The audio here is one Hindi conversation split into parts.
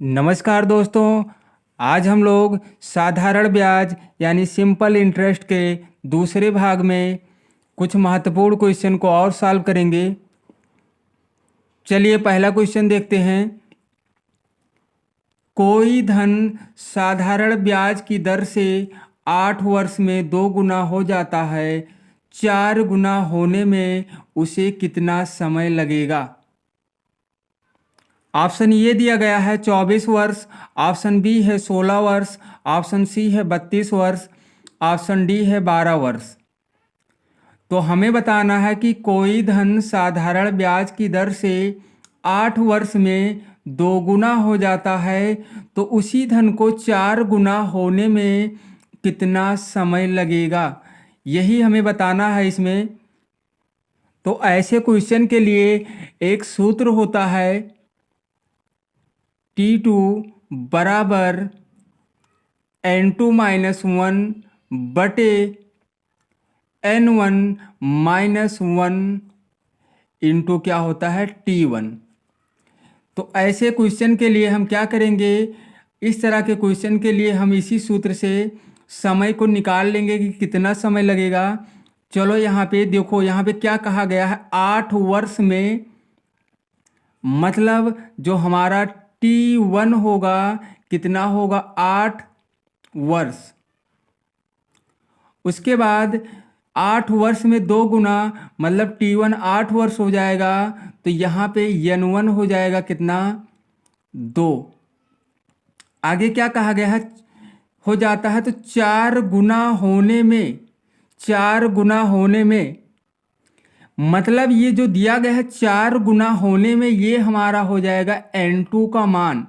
नमस्कार दोस्तों। आज हम लोग साधारण ब्याज यानी सिंपल इंटरेस्ट के दूसरे भाग में कुछ महत्वपूर्ण क्वेश्चन को और सॉल्व करेंगे। चलिए पहला क्वेश्चन देखते हैं। कोई धन साधारण ब्याज की दर से 8 वर्ष में 2 गुना हो जाता है, 4 गुना होने में उसे कितना समय लगेगा? ऑप्शन ए दिया गया है 24 वर्ष, ऑप्शन बी है 16 वर्ष, ऑप्शन सी है 32 वर्ष, ऑप्शन डी है 12 वर्ष। तो हमें बताना है कि कोई धन साधारण ब्याज की दर से 8 वर्ष में 2 गुना हो जाता है, तो उसी धन को 4 गुना होने में कितना समय लगेगा, यही हमें बताना है इसमें। तो ऐसे क्वेश्चन के लिए एक सूत्र होता है T2 बराबर N2 माइनस 1 बटे N1 माइनस 1 इंटू क्या होता है T1। तो ऐसे क्वेश्चन के लिए हम क्या करेंगे, इस तरह के क्वेश्चन के लिए हम इसी सूत्र से समय को निकाल लेंगे कि कितना समय लगेगा। चलो यहाँ पे देखो, यहाँ पे क्या कहा गया है, 8 वर्ष में, मतलब जो हमारा T1 होगा कितना होगा, 8 वर्ष। उसके बाद 8 वर्ष में 2 गुना, मतलब T1 8 वर्ष हो जाएगा, तो यहाँ पे N1 हो जाएगा कितना, 2। आगे क्या कहा गया है, हो जाता है तो 4 गुना होने में, 4 गुना होने में, मतलब ये जो दिया गया है 4 गुना होने में, ये हमारा हो जाएगा N2 का मान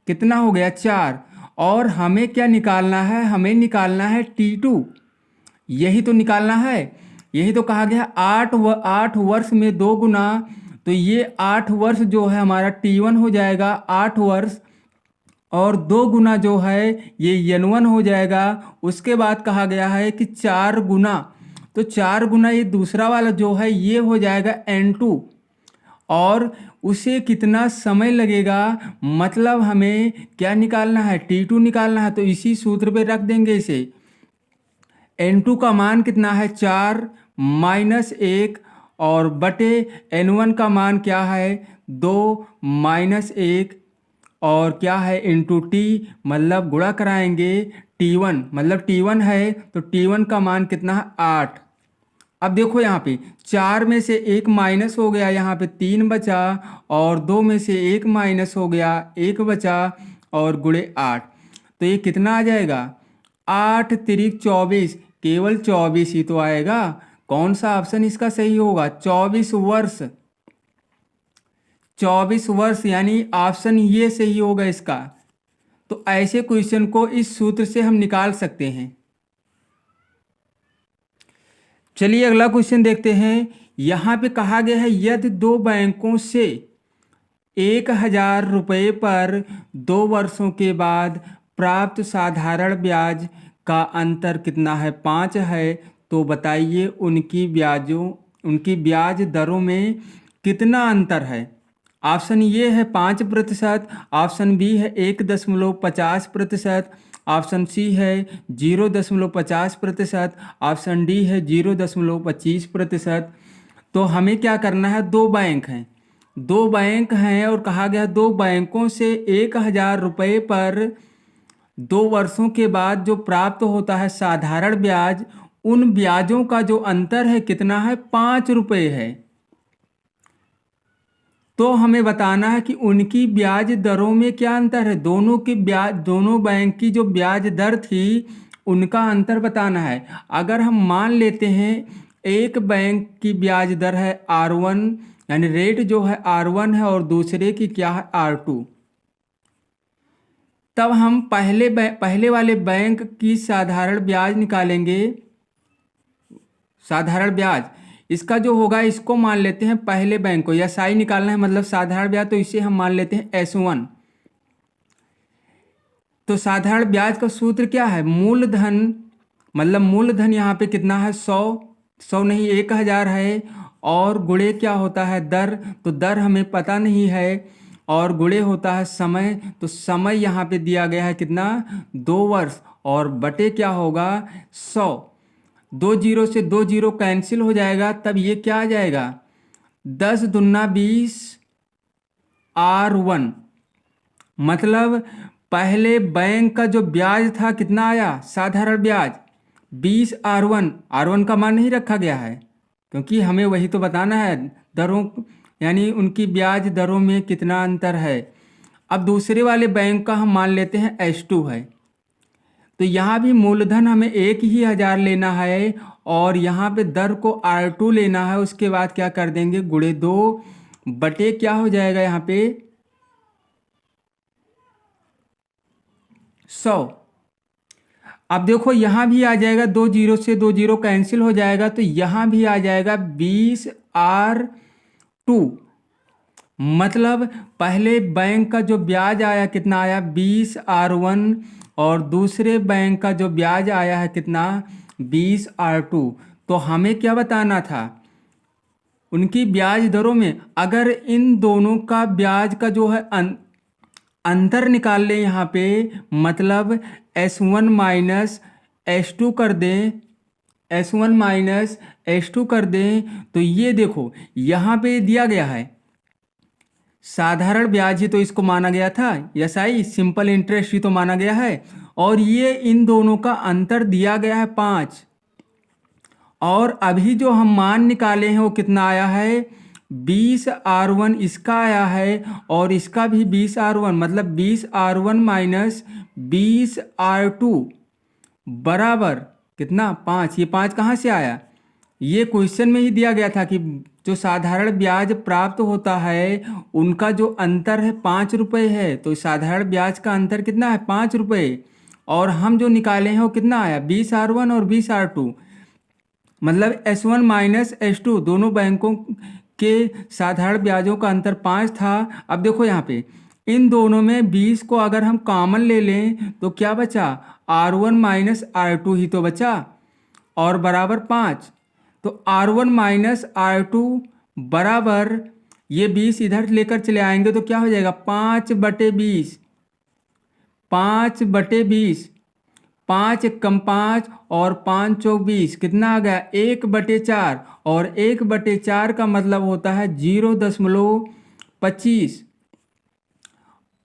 कितना हो गया, 4। और हमें क्या निकालना है, हमें निकालना है T2, यही तो निकालना है। यही तो कहा गया 8 वर्ष में 2 गुना, तो ये 8 वर्ष जो है हमारा T1 हो जाएगा 8 वर्ष, और 2 गुना जो है ये N1 हो जाएगा। उसके बाद कहा गया है कि 4 गुना, तो 4 गुना ये दूसरा वाला जो है ये हो जाएगा N2, और उसे कितना समय लगेगा, मतलब हमें क्या निकालना है, T2 निकालना है। तो इसी सूत्र पे रख देंगे इसे। N2 का मान कितना है, 4 माइनस 1, और बटे N1 का मान क्या है, 2 माइनस 1, और क्या है इंटू टी, मतलब गुणा कराएंगे T1, मतलब T1 है तो T1 का मान कितना है, 8। अब देखो यहाँ पे 4 में से 1 माइनस हो गया, यहाँ पे 3 बचा, और 2 में से 1 माइनस हो गया, 1 बचा, और गुणे 8, तो ये कितना आ जाएगा, 8 तिरिक 24, केवल 24 ही तो आएगा। कौन सा ऑप्शन इसका सही होगा, 24 वर्ष, 24 वर्ष, यानी ऑप्शन ये सही होगा इसका। तो ऐसे क्वेश्चन को इस सूत्र से हम निकाल सकते हैं। चलिए अगला क्वेश्चन देखते हैं। यहाँ पे कहा गया है, यदि 2 बैंकों से 1000 रुपये पर 2 वर्षों के बाद प्राप्त साधारण ब्याज का अंतर कितना है, 5 है, तो बताइए उनकी ब्याज दरों में कितना अंतर है। ऑप्शन ये है 5%, ऑप्शन बी है 1.50%, ऑप्शन सी है 0.50%, ऑप्शन डी है 0.25%। तो हमें क्या करना है, 2 बैंक हैं, 2 बैंक हैं, और कहा गया 2 बैंकों से 1000 रुपये पर 2 वर्षों के बाद जो प्राप्त होता है साधारण ब्याज, उन ब्याजों का जो अंतर है कितना है, 5 रुपये है। तो हमें बताना है कि उनकी ब्याज दरों में क्या अंतर है, दोनों बैंक की जो ब्याज दर थी उनका अंतर बताना है। अगर हम मान लेते हैं एक बैंक की ब्याज दर है R1, यानी रेट जो है R1 है, और दूसरे की क्या है, R2, तब हम पहले वाले बैंक की साधारण ब्याज निकालेंगे। साधारण ब्याज इसका जो होगा, इसको मान लेते हैं पहले बैंक को, या साई निकालना है मतलब साधारण ब्याज, तो इसे हम मान लेते हैं S1। तो साधारण ब्याज का सूत्र क्या है, मूलधन, मतलब मूलधन यहाँ पे कितना है, 100 नहीं 1000 है, और गुणे क्या होता है, दर, तो दर हमें पता नहीं है, और गुणे होता है समय, तो समय यहाँ पे दिया गया है कितना, 2 वर्ष, और बटे क्या होगा, 100। 2 जीरो से 2 जीरो कैंसिल हो जाएगा, तब ये क्या आ जाएगा, 10 दूना 20 R1। मतलब पहले बैंक का जो ब्याज था कितना आया, साधारण ब्याज 20 R1। R1 का मान नहीं रखा गया है, क्योंकि हमें वही तो बताना है दरों, यानी उनकी ब्याज दरों में कितना अंतर है। अब दूसरे वाले बैंक का हम मान लेते हैं H2 है, तो यहाँ भी मूलधन हमें 1,000 लेना है, और यहाँ पे दर को R2 लेना है। उसके बाद क्या कर देंगे, गुणे 2 बटे क्या हो जाएगा यहाँ पे 100। अब देखो यहाँ भी आ जाएगा, 2 जीरो से 2 जीरो कैंसिल हो जाएगा, तो यहाँ भी आ जाएगा 20R2। मतलब पहले बैंक का जो ब्याज आया कितना आया, 20R1, और दूसरे बैंक का जो ब्याज आया है कितना, 20R2। तो हमें क्या बताना था, उनकी ब्याज दरों में अगर इन दोनों का ब्याज का जो है अंतर निकाल लें यहाँ पे, मतलब S1 माइनस S2 कर दें, S1 माइनस S2 कर दें, तो ये देखो यहाँ पे दिया गया है साधारण ब्याज ही तो इसको माना गया था, SI सिंपल इंटरेस्ट ही तो माना गया है, और ये इन दोनों का अंतर दिया गया है 5। और अभी जो हम मान निकाले हैं वो कितना आया है, 20R1 इसका आया है, और इसका भी 20R1, मतलब 20R1 माइनस 20R2 बराबर कितना, 5। ये 5 कहाँ से आया, ये क्वेश्चन में ही दिया गया था कि जो साधारण ब्याज प्राप्त होता है उनका जो अंतर है 5 रुपये है, तो साधारण ब्याज का अंतर कितना है, 5 रुपये, और हम जो निकाले हैं वो कितना आया, 20R1 और 20R2। मतलब S1 माइनस S2 दोनों बैंकों के साधारण ब्याजों का अंतर 5 था। अब देखो यहाँ पे इन दोनों में 20 को अगर हम कॉमन ले लें तो क्या बचा, R1 माइनस R2 ही तो बचा, और बराबर 5। तो R1 माइनस R2 बराबर, ये 20 इधर लेकर चले आएंगे तो क्या हो जाएगा, 5/20, 5/20, 5 कम 5 और 5 चौक 20, कितना आ गया, 1/4, और 1/4 का मतलब होता है 0.25।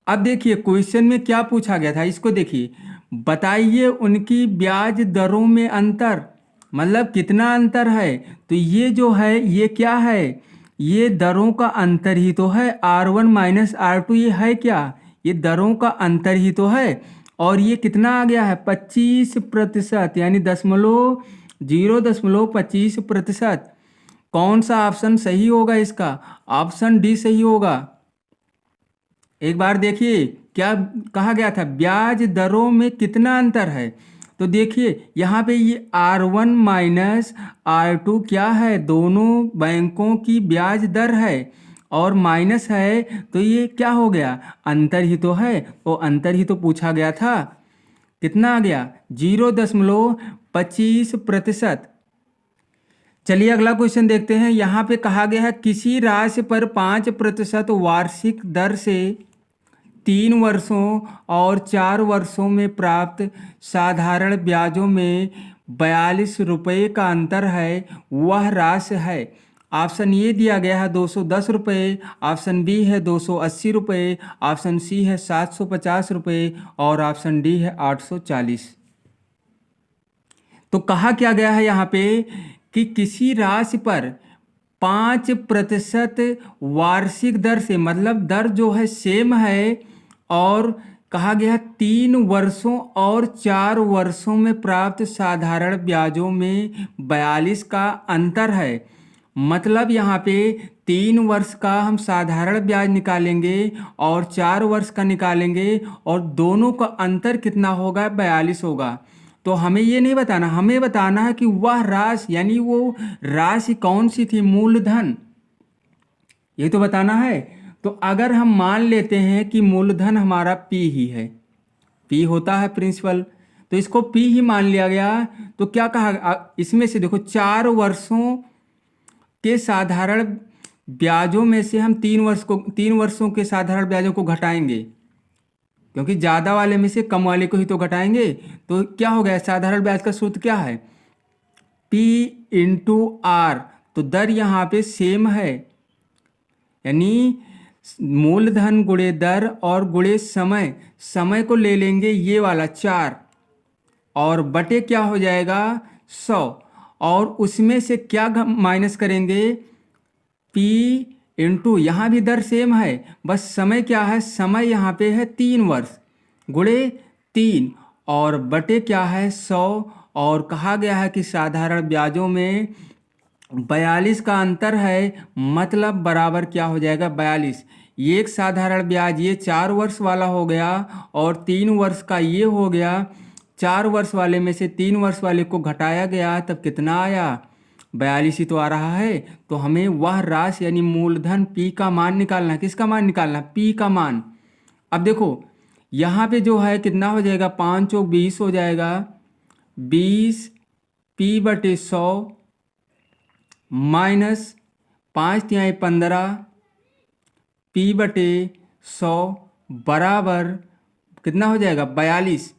अब देखिए क्वेश्चन में क्या पूछा गया था, इसको देखिए, बताइए उनकी ब्याज दरों में अंतर, मतलब कितना अंतर है। तो ये जो है ये क्या है, ये दरों का अंतर ही तो है, R1 माइनस R2 ये है क्या, ये दरों का अंतर ही तो है। और ये कितना आ गया है, 25%, यानी 0.25%। कौन सा ऑप्शन सही होगा इसका, ऑप्शन डी सही होगा। एक बार देखिए क्या कहा गया था, ब्याज दरों में कितना अंतर है। तो देखिए यहाँ पे ये R1 माइनस R2 क्या है, दोनों बैंकों की ब्याज दर है, और माइनस है, तो ये क्या हो गया, अंतर ही तो है, वो अंतर ही तो पूछा गया था। कितना आ गया, 0.25%। चलिए अगला क्वेश्चन देखते हैं। यहाँ पे कहा गया है किसी राशि पर 5% वार्षिक दर से 3 वर्षों और 4 वर्षों में प्राप्त साधारण ब्याजों में 42 रुपये का अंतर है, वह राशि है। ऑप्शन ए दिया गया है 210 रुपये, ऑप्शन बी है 280 रुपये, ऑप्शन सी है 750 रुपये, और ऑप्शन डी है 840। तो कहा क्या गया है यहाँ पे कि किसी राशि पर 5% वार्षिक दर से, मतलब दर जो है सेम है, और कहा गया 3 वर्षों और 4 वर्षों में प्राप्त साधारण ब्याजों में 42 का अंतर है। मतलब यहाँ पे 3 वर्ष का हम साधारण ब्याज निकालेंगे और 4 वर्ष का निकालेंगे, और दोनों का अंतर कितना होगा, 42 होगा। तो हमें ये नहीं बताना, हमें बताना है कि वह राशि, यानी वो राशि कौन सी थी, मूलधन, ये तो बताना है। तो अगर हम मान लेते हैं कि मूलधन हमारा P ही है, P होता है प्रिंसिपल, तो इसको P ही मान लिया गया। तो क्या कहा इसमें से देखो 4 वर्षों के साधारण ब्याजों में से हम 3 वर्षों के साधारण ब्याजों को घटाएंगे, क्योंकि ज़्यादा वाले में से कम वाले को ही तो घटाएंगे। तो क्या हो गया, साधारण ब्याज का सूत्र क्या है, P इंटू आर। तो दर यहाँ पे सेम है, यानी मूलधन गुणे दर और गुणे समय। समय को ले लेंगे ये वाला 4 और बटे क्या हो जाएगा 100, और उसमें से क्या माइनस करेंगे, P इंटू, यहाँ भी दर सेम है, बस समय क्या है, समय यहाँ पे है 3 वर्ष गुणे 3 और बटे क्या है 100। और कहा गया है कि साधारण ब्याजों में 42 का अंतर है, मतलब बराबर क्या हो जाएगा 42। ये एक साधारण ब्याज ये 4 वर्ष वाला हो गया और 3 वर्ष का ये हो गया। 4 वर्ष वाले में से 3 वर्ष वाले को घटाया गया तब कितना आया, 42 ही तो आ रहा है। तो हमें वह राशि यानी मूलधन P का मान निकालना है। किसका मान निकालना, P का मान। अब देखो यहाँ पे जो है कितना हो जाएगा, 5 चौक 20 हो जाएगा, 20 P बटे 100 माइनस 5 तिहाई 15 P बटे 100 बराबर कितना हो जाएगा 42।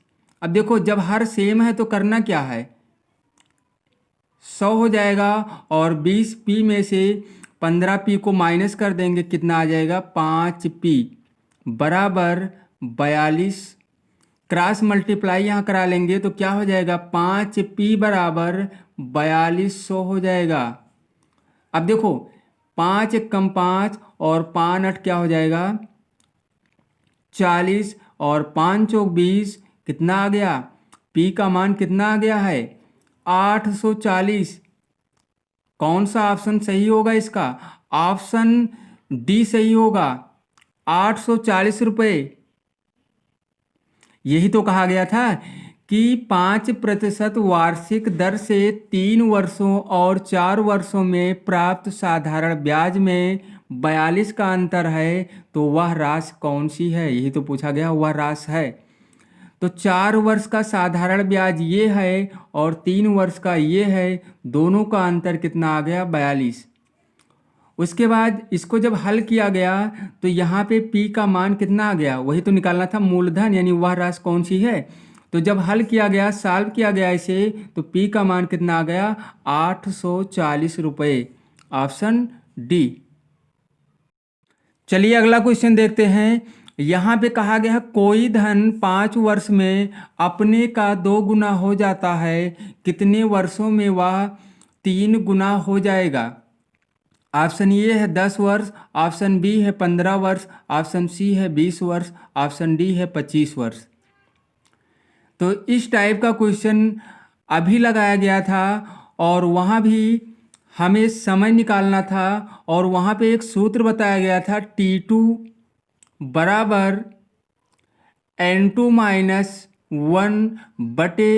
अब देखो जब हर सेम है तो करना क्या है, 100 हो जाएगा और 20P में से 15P को माइनस कर देंगे, कितना आ जाएगा 5P बराबर 42। क्रॉस मल्टीप्लाई यहाँ करा लेंगे तो क्या हो जाएगा, 5P बराबर 4200 हो जाएगा। अब देखो 5 एक कम 5 और 5 8 क्या हो जाएगा 40 और 5 चौक 20 कितना आ गया, P का मान कितना आ गया है 840। कौन सा ऑप्शन सही होगा इसका, ऑप्शन डी सही होगा, 840 रुपये। यही तो कहा गया था कि 5% वार्षिक दर से 3 वर्षों और 4 वर्षों में प्राप्त साधारण ब्याज में 42 का अंतर है, तो वह राशि कौन सी है, यही तो पूछा गया, वह राशि है। तो 4 वर्ष का साधारण ब्याज ये है और 3 वर्ष का ये है, दोनों का अंतर कितना आ गया 42। उसके बाद इसको जब हल किया गया तो यहाँ पे P का मान कितना आ गया, वही तो निकालना था मूलधन, यानी वह राशि कौन सी है। तो जब हल किया गया, सॉल्व किया गया इसे, तो P का मान कितना आ गया 840 रुपये, ऑप्शन डी। चलिए अगला क्वेश्चन देखते हैं। यहाँ पे कहा गया है कोई धन 5 वर्ष में अपने का 2 गुना हो जाता है, कितने वर्षों में वह 3 गुना हो जाएगा। ऑप्शन ए है 10 वर्ष, ऑप्शन बी है 15 वर्ष, ऑप्शन सी है 20 वर्ष, ऑप्शन डी है 25 वर्ष। तो इस टाइप का क्वेश्चन अभी लगाया गया था और वहाँ भी हमें समय निकालना था और वहाँ पे एक सूत्र बताया गया था T2 बराबर N2 माइनस 1 बटे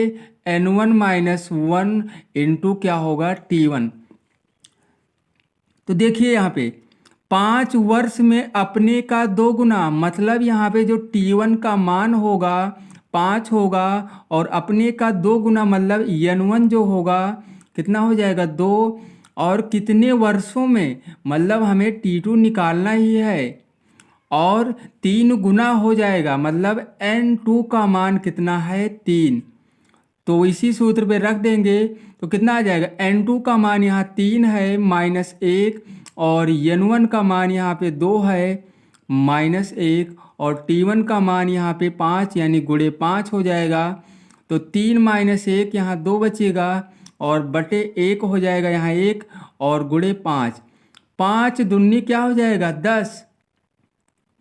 N1 माइनस 1 इंटू क्या होगा T1। तो देखिए यहाँ पे 5 वर्ष में अपने का 2 गुना, मतलब यहाँ पे जो T1 का मान होगा 5 होगा और अपने का 2 गुना मतलब N1 जो होगा कितना हो जाएगा 2, और कितने वर्षों में, मतलब हमें T2 निकालना ही है और 3 गुना हो जाएगा, मतलब N2 का मान कितना है 3। तो इसी सूत्र पे रख देंगे तो कितना आ जाएगा, N2 का मान यहाँ 3 है माइनस 1 और N1 का मान यहाँ पे 2 है माइनस 1 और T1 का मान यहाँ पे 5 यानी गुणे 5 हो जाएगा। तो 3 माइनस 1 यहाँ 2 बचेगा और बटे 1 हो जाएगा यहाँ 1 और गुणे 5, 5 दूनी क्या हो जाएगा 10।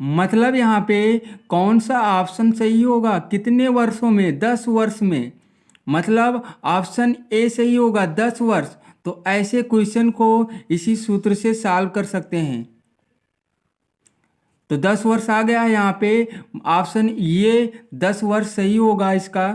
मतलब यहाँ पे कौन सा ऑप्शन सही होगा, कितने वर्षों में, 10 वर्ष में, मतलब ऑप्शन ए सही होगा 10 वर्ष। तो ऐसे क्वेश्चन को इसी सूत्र से सॉल्व कर सकते हैं। तो 10 वर्ष आ गया है यहाँ पे, ऑप्शन ये 10 वर्ष सही होगा इसका।